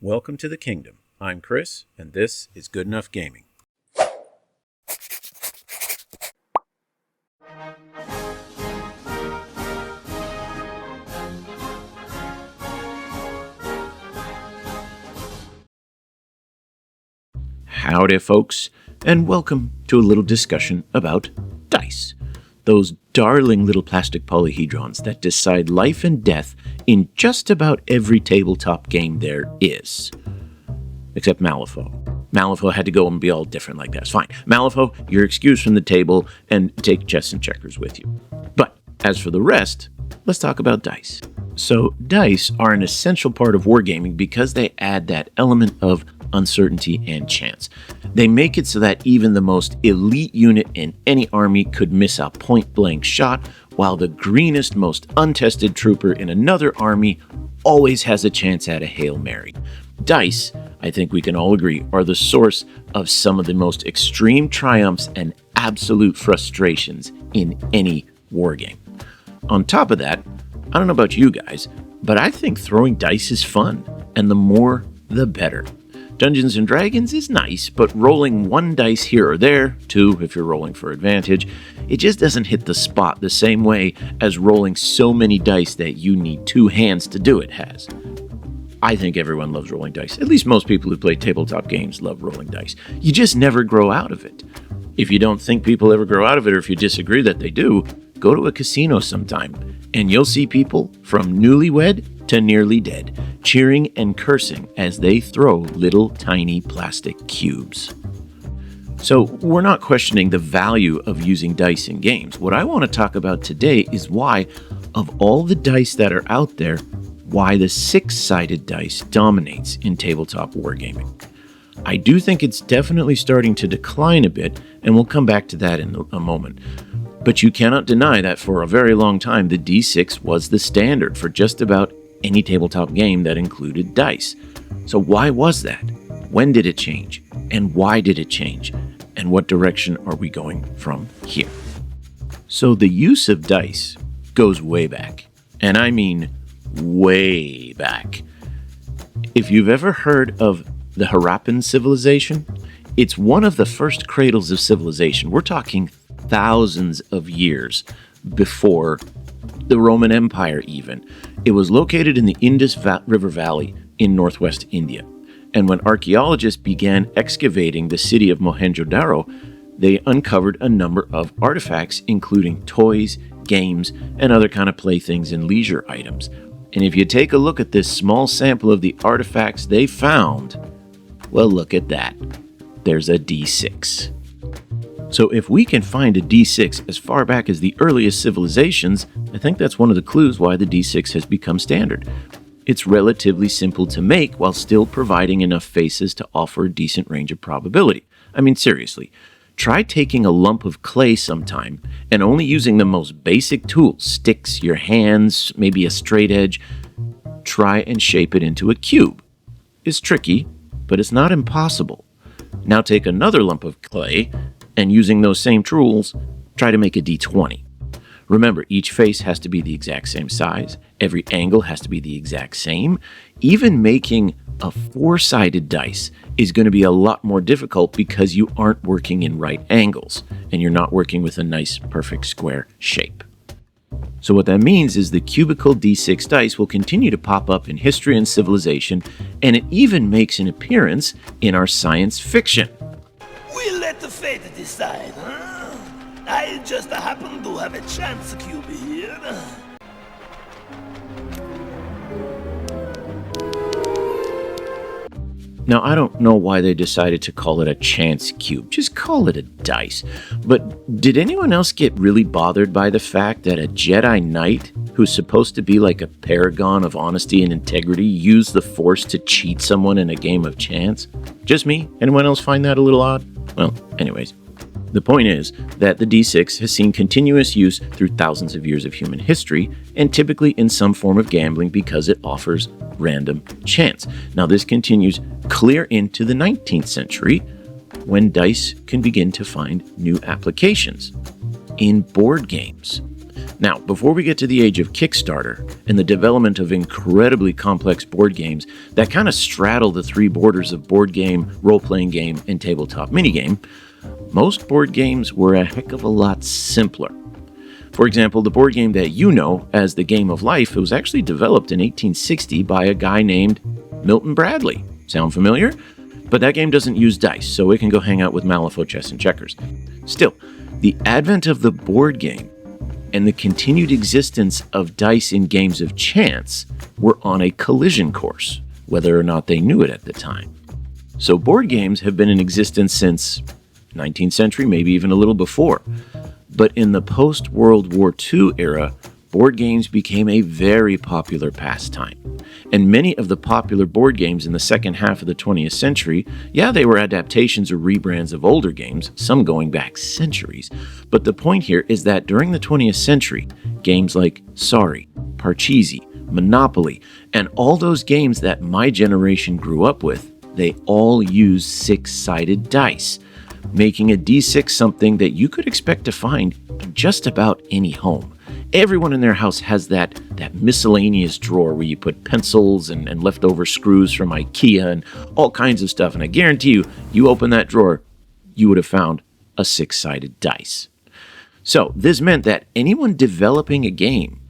Welcome to the kingdom. I'm Chris, and this is Good Enough Gaming. Howdy, folks, and welcome to a little discussion about dice. Those darling little plastic polyhedrons that decide life and death in just about every tabletop game there is. Except Malifaux. Malifaux had to go and be all different like that. It's fine. Malifaux, you're excused from the table and take chess and checkers with you. But as for the rest, let's talk about dice. So dice are an essential part of wargaming because they add that element of uncertainty and chance. They make it so that even the most elite unit in any army could miss a point-blank shot, while the greenest, most untested trooper in another army always has a chance at a Hail Mary. Dice, I think we can all agree, are the source of some of the most extreme triumphs and absolute frustrations in any wargame. On top of that, I don't know about you guys, but I think throwing dice is fun, and the more, the better. Dungeons & Dragons is nice, but rolling one dice here or there, two if you're rolling for advantage, it just doesn't hit the spot the same way as rolling so many dice that you need two hands to do it has. I think everyone loves rolling dice. At least most people who play tabletop games love rolling dice. You just never grow out of it. If you don't think people ever grow out of it, or if you disagree that they do, go to a casino sometime, and you'll see people from newlywed to nearly dead, cheering and cursing as they throw little tiny plastic cubes. So we're not questioning the value of using dice in games. What I want to talk about today is why, of all the dice that are out there, why the six-sided dice dominates in tabletop wargaming. I do think it's definitely starting to decline a bit, and we'll come back to that in a moment. But you cannot deny that for a very long time, the D6 was the standard for just about any tabletop game that included dice. So why was that? When did it change? And why did it change? And what direction are we going from here? So the use of dice goes way back. And I mean way back. If you've ever heard of the Harappan civilization, it's one of the first cradles of civilization. We're talking thousands of years before the Roman Empire even. It was located in the Indus River Valley in northwest India. And when archaeologists began excavating the city of Mohenjo-Daro, they uncovered a number of artifacts, including toys, games, and other kind of playthings and leisure items. And if you take a look at this small sample of the artifacts they found, well, look at that. There's a D6. So if we can find a D6 as far back as the earliest civilizations, I think that's one of the clues why the D6 has become standard. It's relatively simple to make while still providing enough faces to offer a decent range of probability. I mean, seriously, try taking a lump of clay sometime and only using the most basic tools, sticks, your hands, maybe a straight edge. Try and shape it into a cube. It's tricky, but it's not impossible. Now take another lump of clay and using those same tools, try to make a D20. Remember, each face has to be the exact same size. Every angle has to be the exact same. Even making a four-sided dice is going to be a lot more difficult because you aren't working in right angles and you're not working with a nice, perfect square shape. So what that means is the cubical D6 dice will continue to pop up in history and civilization, and it even makes an appearance in our science fiction. We'll let the fate decide, huh? I just happen to have a chance cube here. Now, I don't know why they decided to call it a chance cube. Just call it a dice. But did anyone else get really bothered by the fact that a Jedi Knight, who's supposed to be like a paragon of honesty and integrity, used the Force to cheat someone in a game of chance? Just me? Anyone else find that a little odd? Well, anyways. The point is that the D6 has seen continuous use through thousands of years of human history, and typically in some form of gambling because it offers random chance. Now this continues clear into the 19th century, when dice can begin to find new applications in board games. Now, before we get to the age of Kickstarter and the development of incredibly complex board games that kind of straddle the three borders of board game, role-playing game, and tabletop minigame, most board games were a heck of a lot simpler. For example, the board game that you know as The Game of Life, it was actually developed in 1860 by a guy named Milton Bradley. Sound familiar? But that game doesn't use dice, so it can go hang out with Malifaux chess and checkers. Still, the advent of the board game and the continued existence of dice in games of chance were on a collision course, whether or not they knew it at the time. So board games have been in existence since 19th century, maybe even a little before. But in the post-World War II era, board games became a very popular pastime. And many of the popular board games in the second half of the 20th century, yeah, they were adaptations or rebrands of older games, some going back centuries. But the point here is that during the 20th century, games like Sorry, Parcheesi, Monopoly, and all those games that my generation grew up with, they all use six-sided dice, making a D6 something that you could expect to find in just about any home. Everyone in their house has that miscellaneous drawer where you put pencils and leftover screws from IKEA and all kinds of stuff. And I guarantee you open that drawer, you would have found a six-sided dice. So this meant that anyone developing a game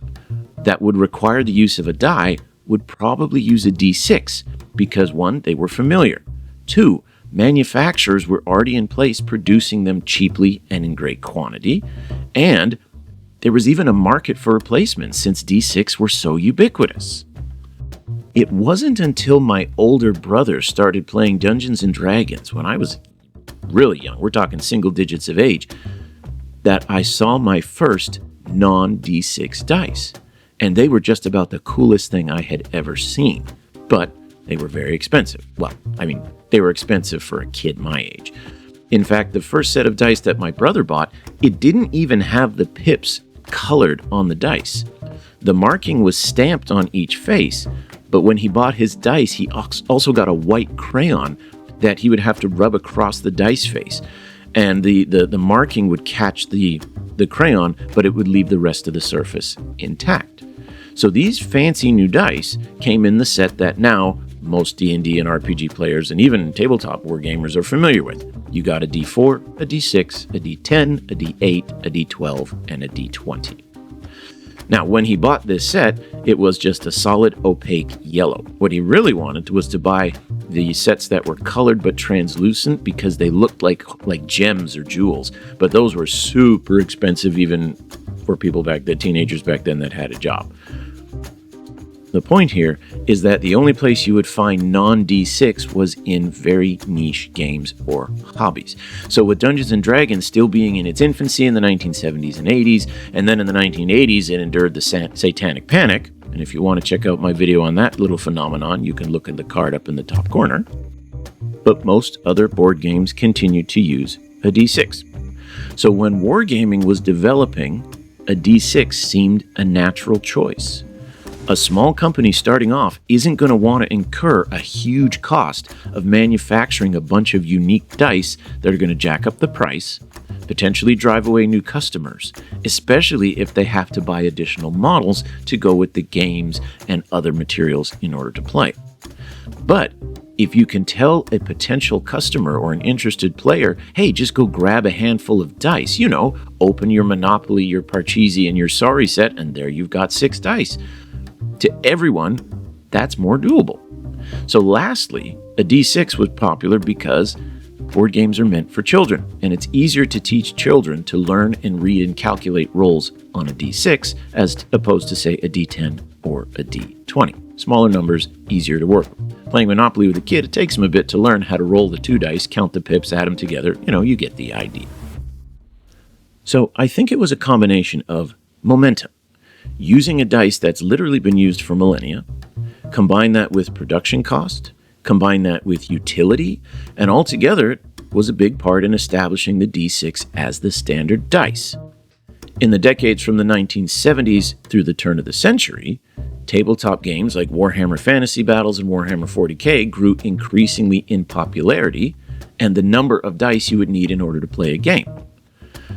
that would require the use of a die would probably use a D6 because, one, they were familiar. Two, manufacturers were already in place producing them cheaply and in great quantity. And there was even a market for replacements since D6 were so ubiquitous. It wasn't until my older brother started playing Dungeons & Dragons when I was really young, we're talking single digits of age, that I saw my first non-D6 dice. And they were just about the coolest thing I had ever seen. But they were very expensive. Well, I mean, they were expensive for a kid my age. In fact, the first set of dice that my brother bought, it didn't even have the pips colored on the dice. The marking was stamped on each face, but when he bought his dice, he also got a white crayon that he would have to rub across the dice face. And the marking would catch the crayon, but it would leave the rest of the surface intact. So these fancy new dice came in the set that now most D&D and RPG players and even tabletop wargamers are familiar with. You got a D4, a D6, a D10, a D8, a D12, and a D20. Now, when he bought this set, it was just a solid opaque yellow. What he really wanted was to buy the sets that were colored but translucent because they looked like gems or jewels. But those were super expensive even for people teenagers back then that had a job. The point here is that the only place you would find non-D6 was in very niche games or hobbies. So with Dungeons & Dragons still being in its infancy in the 1970s and 80s, and then in the 1980s it endured the Satanic Panic, and if you want to check out my video on that little phenomenon, you can look at the card up in the top corner. But most other board games continued to use a D6. So when wargaming was developing, a D6 seemed a natural choice. A small company starting off isn't going to want to incur a huge cost of manufacturing a bunch of unique dice that are going to jack up the price, potentially drive away new customers, especially if they have to buy additional models to go with the games and other materials in order to play. But if you can tell a potential customer or an interested player, hey, just go grab a handful of dice, open your Monopoly, your Parcheesi, and your Sorry set, and there you've got 6 dice. To everyone, that's more doable. So lastly, a D6 was popular because board games are meant for children, and it's easier to teach children to learn and read and calculate rolls on a D6 as opposed to, say, a D10 or a D20. Smaller numbers, easier to work with. Playing Monopoly with a kid, it takes them a bit to learn how to roll the 2 dice, count the pips, add them together. You get the idea. So I think it was a combination of momentum, using a dice that's literally been used for millennia, combine that with production cost, combine that with utility, and altogether it was a big part in establishing the D6 as the standard dice. In the decades from the 1970s through the turn of the century, tabletop games like Warhammer Fantasy Battles and Warhammer 40K grew increasingly in popularity and the number of dice you would need in order to play a game.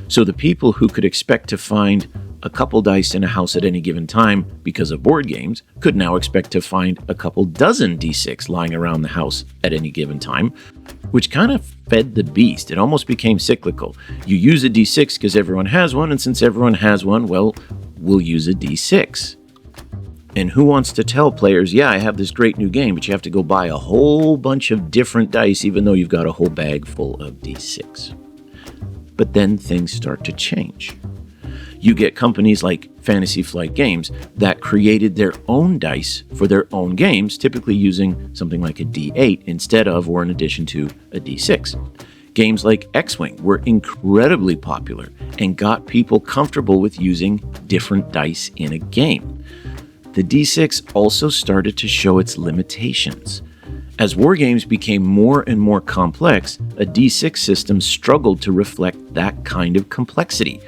So the people who could expect to find a couple dice in a house at any given time because of board games could now expect to find a couple dozen D6 lying around the house at any given time, which kind of fed the beast. It almost became cyclical. You use a D6 because everyone has one, and since everyone has one, well, we'll use a D6. And who wants to tell players, yeah, I have this great new game, but you have to go buy a whole bunch of different dice even though you've got a whole bag full of D6. But then things start to change. You get companies like Fantasy Flight Games that created their own dice for their own games, typically using something like a D8 instead of or in addition to a D6. Games like X-Wing were incredibly popular and got people comfortable with using different dice in a game. The D6 also started to show its limitations. As wargames became more and more complex, a D6 system struggled to reflect that kind of complexity,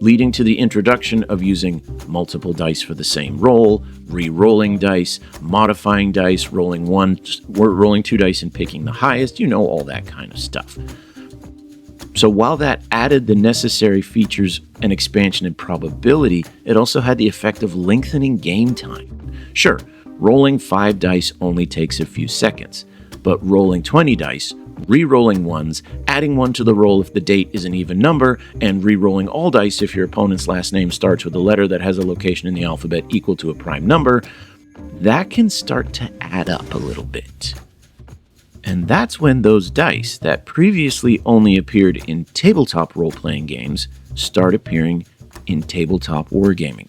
leading to the introduction of using multiple dice for the same roll, re-rolling dice, modifying dice, rolling two dice and picking the highest, all that kind of stuff. So while that added the necessary features and expansion in probability, it also had the effect of lengthening game time. Sure, rolling 5 dice only takes a few seconds, but rolling 20 dice, re-rolling ones, adding one to the roll if the date is an even number, and re-rolling all dice if your opponent's last name starts with a letter that has a location in the alphabet equal to a prime number, that can start to add up a little bit. And that's when those dice that previously only appeared in tabletop role-playing games start appearing in tabletop wargaming.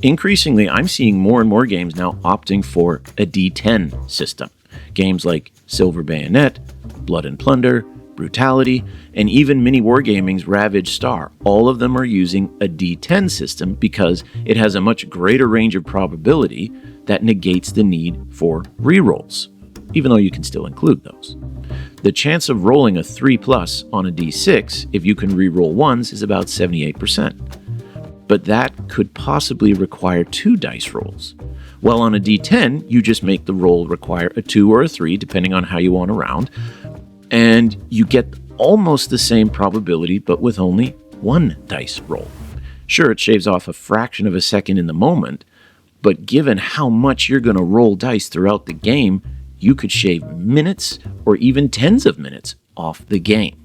Increasingly, I'm seeing more and more games now opting for a D10 system. Games like Silver Bayonet, Blood and Plunder, Brutality, and even mini wargaming's Ravage Star. All of them are using a D10 system because it has a much greater range of probability that negates the need for rerolls, even though you can still include those. The chance of rolling a 3+ on a D6 if you can reroll ones is about 78%. But that could possibly require 2 dice rolls. While on a D10, you just make the roll require a 2 or a 3, depending on how you want to round, and you get almost the same probability, but with only 1 dice roll. Sure, it shaves off a fraction of a second in the moment, but given how much you're going to roll dice throughout the game, you could shave minutes or even tens of minutes off the game.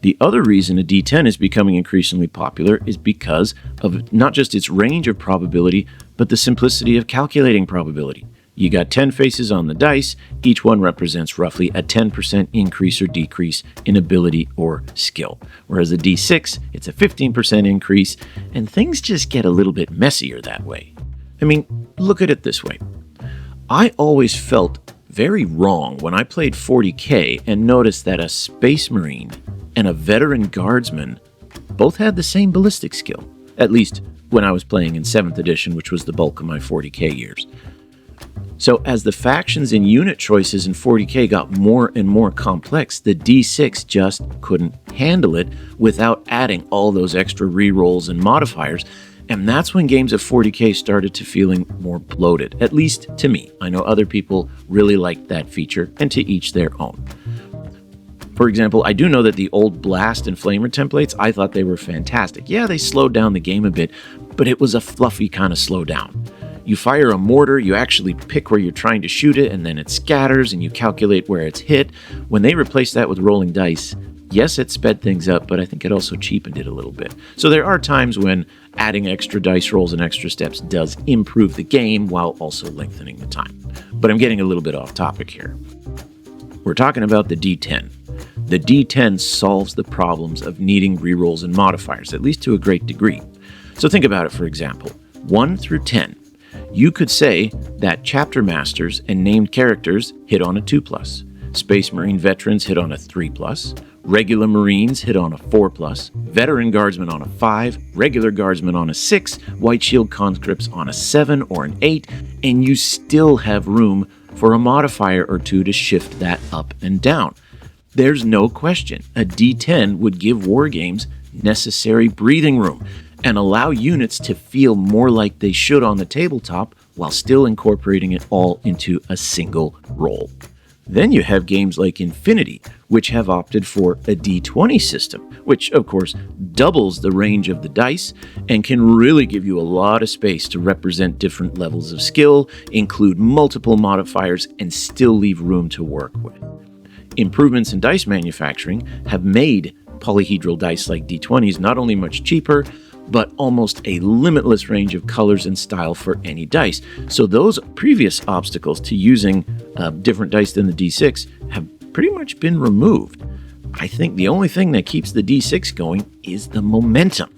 The other reason a D10 is becoming increasingly popular is because of not just its range of probability, but the simplicity of calculating probability. You got 10 faces on the dice, each one represents roughly a 10% increase or decrease in ability or skill. Whereas a D6, it's a 15% increase, and things just get a little bit messier that way. I mean, look at it this way. I always felt very wrong when I played 40K and noticed that a Space Marine and a veteran guardsman both had the same ballistic skill, at least when I was playing in 7th edition, which was the bulk of my 40K years. So as the factions and unit choices in 40K got more and more complex, the D6 just couldn't handle it without adding all those extra rerolls and modifiers, and that's when games of 40K started to feeling more bloated, at least to me. I know other people really liked that feature, and to each their own. For example, I do know that the old Blast and Flamer templates, I thought they were fantastic. Yeah, they slowed down the game a bit, but it was a fluffy kind of slowdown. You fire a mortar, you actually pick where you're trying to shoot it, and then it scatters, and you calculate where it's hit. When they replaced that with rolling dice, yes, it sped things up, but I think it also cheapened it a little bit. So there are times when adding extra dice rolls and extra steps does improve the game while also lengthening the time. But I'm getting a little bit off topic here. We're talking about the D10. The D10 solves the problems of needing rerolls and modifiers, at least to a great degree. So think about it, for example. 1 through 10. You could say that chapter masters and named characters hit on a 2+, Space Marine veterans hit on a 3+, regular Marines hit on a 4+, veteran guardsmen on a 5, regular guardsmen on a 6, White Shield conscripts on a 7 or an 8, and you still have room for a modifier or 2 to shift that up and down. There's no question a D10 would give wargames necessary breathing room and allow units to feel more like they should on the tabletop while still incorporating it all into a single roll. Then you have games like Infinity, which have opted for a D20 system, which of course doubles the range of the dice and can really give you a lot of space to represent different levels of skill, include multiple modifiers, and still leave room to work with. Improvements in dice manufacturing have made polyhedral dice like D20s not only much cheaper, but almost a limitless range of colors and style for any dice. So those previous obstacles to using different dice than the D6 have pretty much been removed. I think the only thing that keeps the D6 going is the momentum.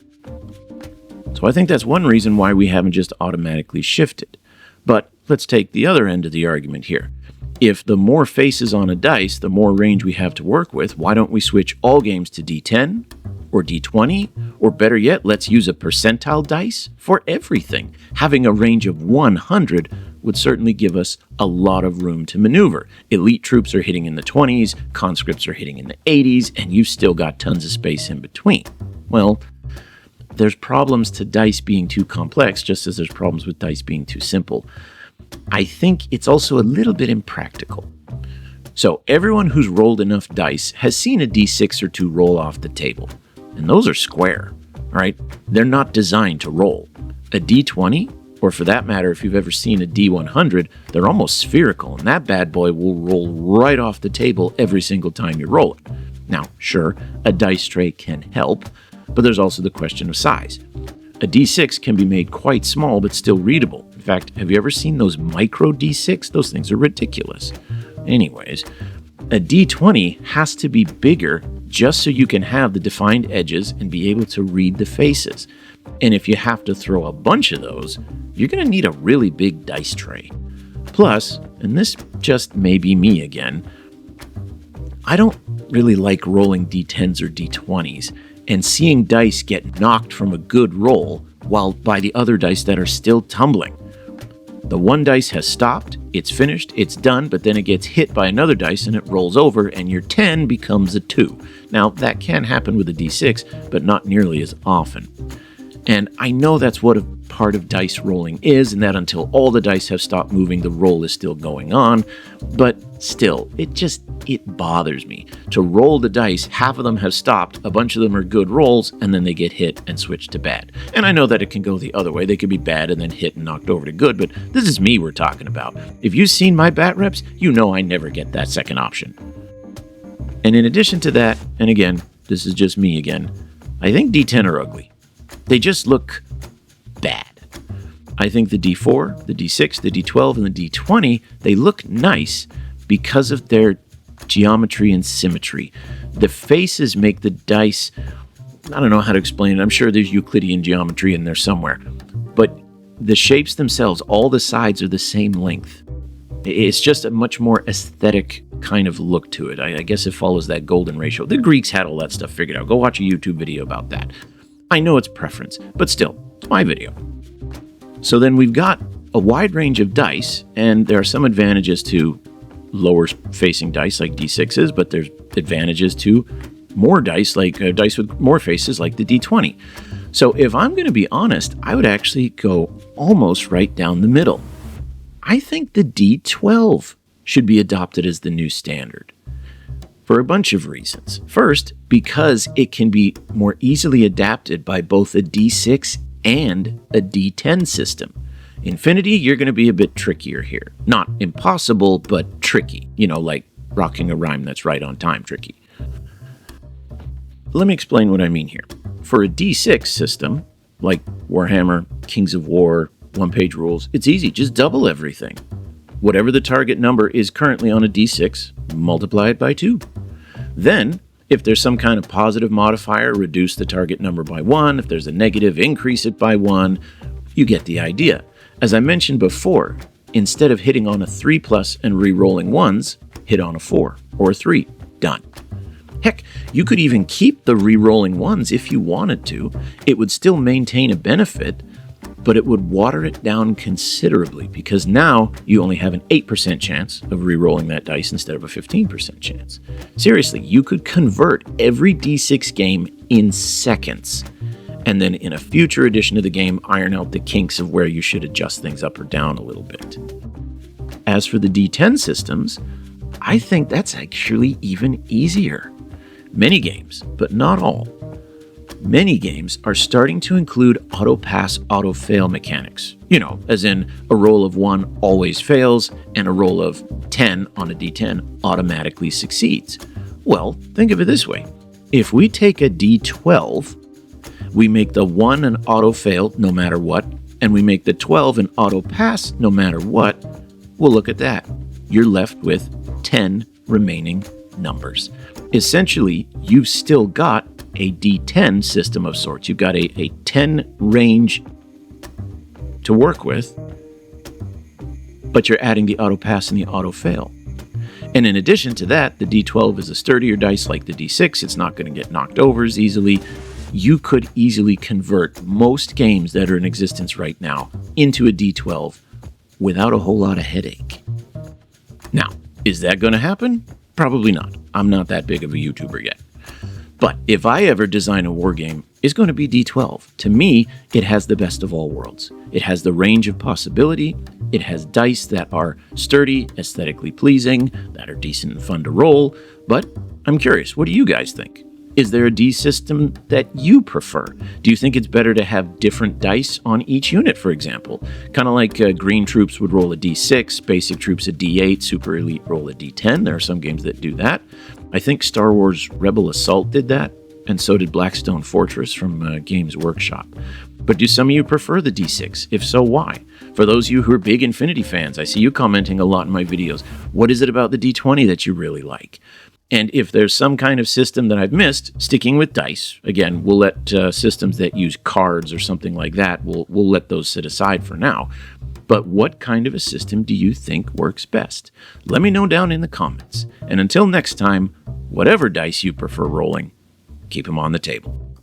So I think that's one reason why we haven't just automatically shifted. But let's take the other end of the argument here. If the more faces on a dice, the more range we have to work with, why don't we switch all games to D10 or D20? Or better yet, let's use a percentile dice for everything. Having a range of 100 would certainly give us a lot of room to maneuver. Elite troops are hitting in the 20s, conscripts are hitting in the 80s, and you've still got tons of space in between. Well, there's problems to dice being too complex, just as there's problems with dice being too simple. I think it's also a little bit impractical. So everyone who's rolled enough dice has seen a D6 or two roll off the table. And those are square, right? They're not designed to roll. A D20, or for that matter, if you've ever seen a D100, they're almost spherical, and that bad boy will roll right off the table every single time you roll it. Now, sure, a dice tray can help, but there's also the question of size. A D6 can be made quite small, but still readable. In fact, have you ever seen those micro D6? Those things are ridiculous. Anyways, a D20 has to be bigger just so you can have the defined edges and be able to read the faces. And if you have to throw a bunch of those, you're going to need a really big dice tray. Plus, and this just may be me again, I don't really like rolling D10s or D20s and seeing dice get knocked from a good roll while by the other dice that are still tumbling. The one dice has stopped, it's finished, it's done, but then it gets hit by another dice and it rolls over and your 10 becomes a 2. Now, that can happen with a D6, but not nearly as often. And I know that's what a part of dice rolling is, and that until all the dice have stopped moving, the roll is still going on. But still, it bothers me. To roll the dice, half of them have stopped, a bunch of them are good rolls, and then they get hit and switch to bad. And I know that it can go the other way. They could be bad and then hit and knocked over to good, but this is me we're talking about. If you've seen my bat reps, you know I never get that second option. And in addition to that, and again, this is just me again, I think D10 are ugly. They just look bad. I think the D4, the D6, the D12, and the D20, they look nice because of their geometry and symmetry. The faces make the dice, I don't know how to explain it. I'm sure there's Euclidean geometry in there somewhere. But the shapes themselves, all the sides are the same length. It's just a much more aesthetic kind of look to it. I guess it follows that golden ratio. The Greeks had all that stuff figured out. Go watch a YouTube video about that. I know it's preference, but still, it's my video. So then we've got a wide range of dice, and there are some advantages to lower facing dice like D6s, but there's advantages to more dice, like dice with more faces like the D20. So if I'm going to be honest, I would actually go almost right down the middle. I think the D12 should be adopted as the new standard. For a bunch of reasons. First, because it can be more easily adapted by both a D6 and a D10 system. Infinity, you're going to be a bit trickier here. Not impossible, but tricky. You know, like rocking a rhyme that's right on time tricky. Let me explain what I mean here. For a D6 system, like Warhammer, Kings of War, one-page rules, it's easy. Just double everything. Whatever the target number is currently on a D6, multiply it by 2. Then, if there's some kind of positive modifier, reduce the target number by 1. If there's a negative, increase it by 1. You get the idea. As I mentioned before, instead of hitting on a 3+ and re-rolling 1s, hit on a 4 or a 3. Done. Heck, you could even keep the re-rolling 1s if you wanted to. It would still maintain a benefit, but it would water it down considerably because now you only have an 8% chance of re-rolling that dice instead of a 15% chance. Seriously, you could convert every D6 game in seconds, and then in a future edition of the game, iron out the kinks of where you should adjust things up or down a little bit. As for the D10 systems, I think that's actually even easier. Many games, but not all. Many games are starting to include auto-pass, auto-fail mechanics. As in a roll of 1 always fails and a roll of 10 on a d10 automatically succeeds. Well, think of it this way. If we take a d12, we make the 1 an auto-fail no matter what, and we make the 12 an auto-pass no matter what, well, look at that. You're left with 10 remaining numbers. Essentially, you've still got a D10 system of sorts. You've got a 10 range to work with, but you're adding the auto pass and the auto fail. And in addition to that, the D12 is a sturdier dice like the D6. It's not going to get knocked over as easily. You could easily convert most games that are in existence right now into a D12 without a whole lot of headache. Now, is that going to happen? Probably not. I'm not that big of a YouTuber yet. But if I ever design a war game, it's going to be D12. To me, it has the best of all worlds. It has the range of possibility. It has dice that are sturdy, aesthetically pleasing, that are decent and fun to roll. But I'm curious, what do you guys think? Is there a D system that you prefer? Do you think it's better to have different dice on each unit, for example? Kind of like green troops would roll a D6, basic troops a D8, super elite roll a D10. There are some games that do that. I think Star Wars Rebel Assault did that, and so did Blackstone Fortress from Games Workshop. But do some of you prefer the D6? If so, why? For those of you who are big Infinity fans, I see you commenting a lot in my videos. What is it about the D20 that you really like? And if there's some kind of system that I've missed, sticking with dice, again, we'll let systems that use cards or something like that, we'll let those sit aside for now. But what kind of a system do you think works best? Let me know down in the comments. And until next time, whatever dice you prefer rolling, keep them on the table.